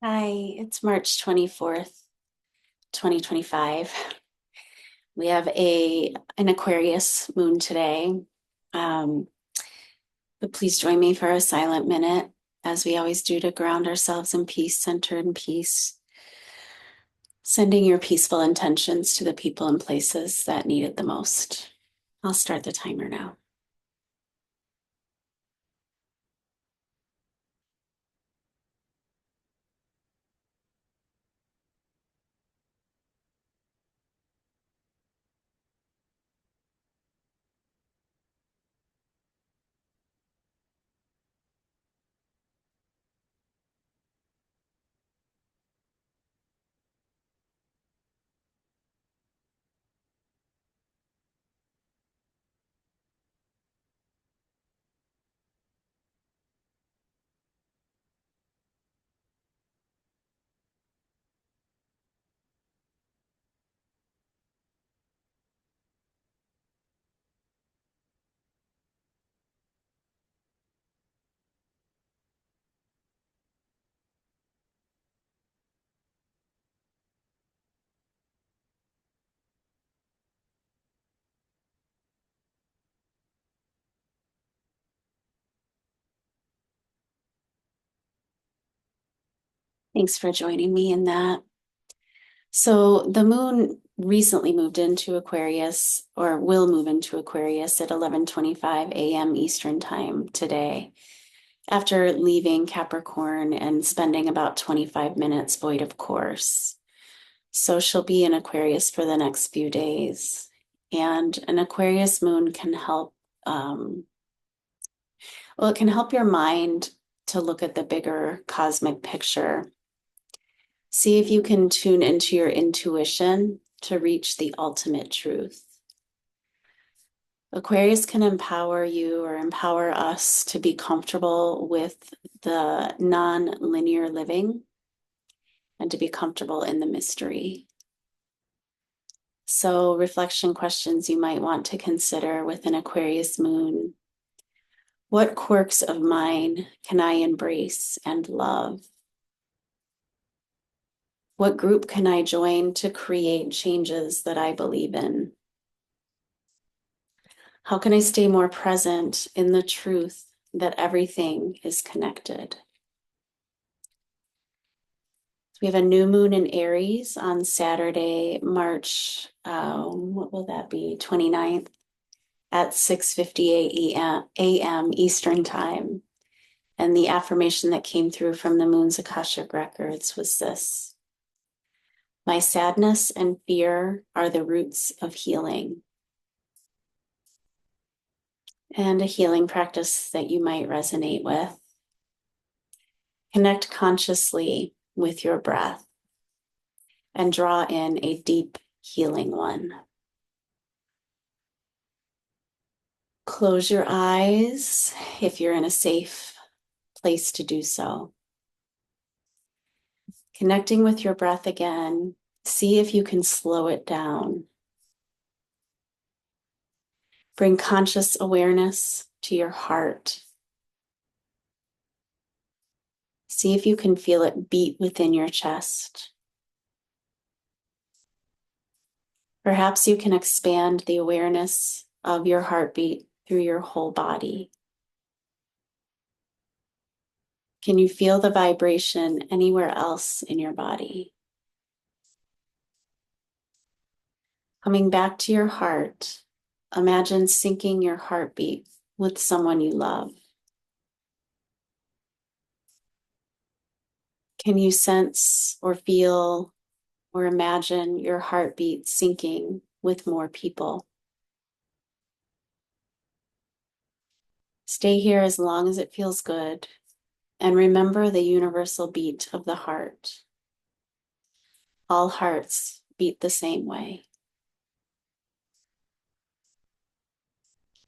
Hi, it's March 24th, 2025. We have an Aquarius moon today. Um, but please join me for a silent minute, as we always do, to ground ourselves in peace, centered in peace. Sending your peaceful intentions to the people and places that need it the most. I'll start the timer now. Thanks for joining me in that. So the moon recently moved into Aquarius, or will move into Aquarius at 11:25 a.m. Eastern time today, after leaving Capricorn and spending about 25 minutes void of course. So she'll be in Aquarius for the next few days. And an Aquarius moon can help, it can help your mind to look at the bigger cosmic picture. See if you can tune into your intuition to reach the ultimate truth. Aquarius can empower you or empower us to be comfortable with the non-linear living and to be comfortable in the mystery. So, reflection questions you might want to consider with an Aquarius moon. What quirks of mine can I embrace and love? What group can I join to create changes that I believe in? How can I stay more present in the truth that everything is connected? We have a new moon in Aries on Saturday, March, what will that be, 29th at 6:58 a.m. Eastern time. And the affirmation that came through from the moon's Akashic Records was this: my sadness and fear are the roots of healing. And a healing practice that you might resonate with. Connect consciously with your breath and draw in a deep healing one. Close your eyes if you're in a safe place to do so. Connecting with your breath again, see if you can slow it down. Bring conscious awareness to your heart. See if you can feel it beat within your chest. Perhaps you can expand the awareness of your heartbeat through your whole body. Can you feel the vibration anywhere else in your body? Coming back to your heart, imagine syncing your heartbeat with someone you love. Can you sense or feel or imagine your heartbeat syncing with more people? Stay here as long as it feels good, and remember the universal beat of the heart. All hearts beat the same way.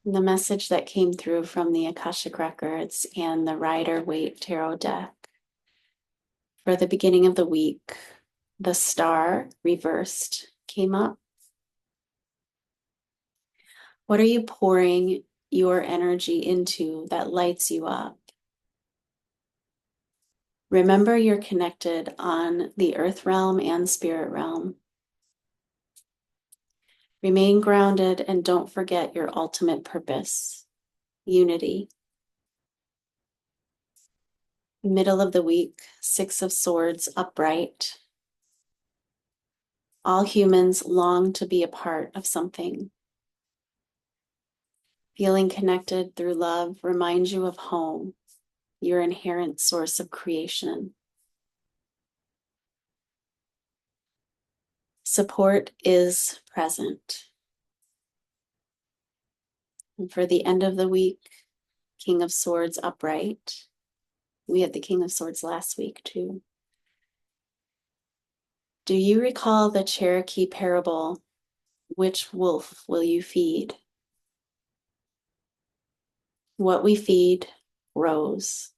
And the message that came through from the Akashic Records and the Rider-Waite Tarot deck for the beginning of the week, the star reversed came up. What are you pouring your energy into that lights you up? Remember you're connected on the earth realm and spirit realm. Remain grounded and don't forget your ultimate purpose, unity. Middle of the week, 6 of Swords upright. All humans long to be a part of something. Feeling connected through love reminds you of home, your inherent source of creation. Support is present. And for the end of the week, King of Swords upright. We had the King of Swords last week too. Do you recall the Cherokee parable, which wolf will you feed? What we feed grows.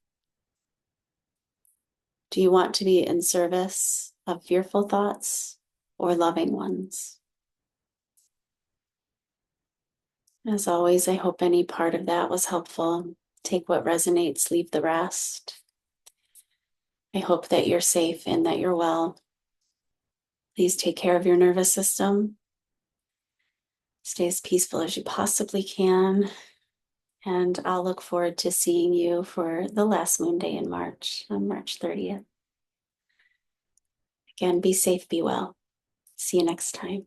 Do you want to be in service of fearful thoughts or loving ones? As always, I hope any part of that was helpful. Take what resonates, leave the rest. I hope that you're safe and that you're well. Please take care of your nervous system. Stay as peaceful as you possibly can. And I'll look forward to seeing you for the last moon day in March, on March 30th. Again, be safe, be well. See you next time.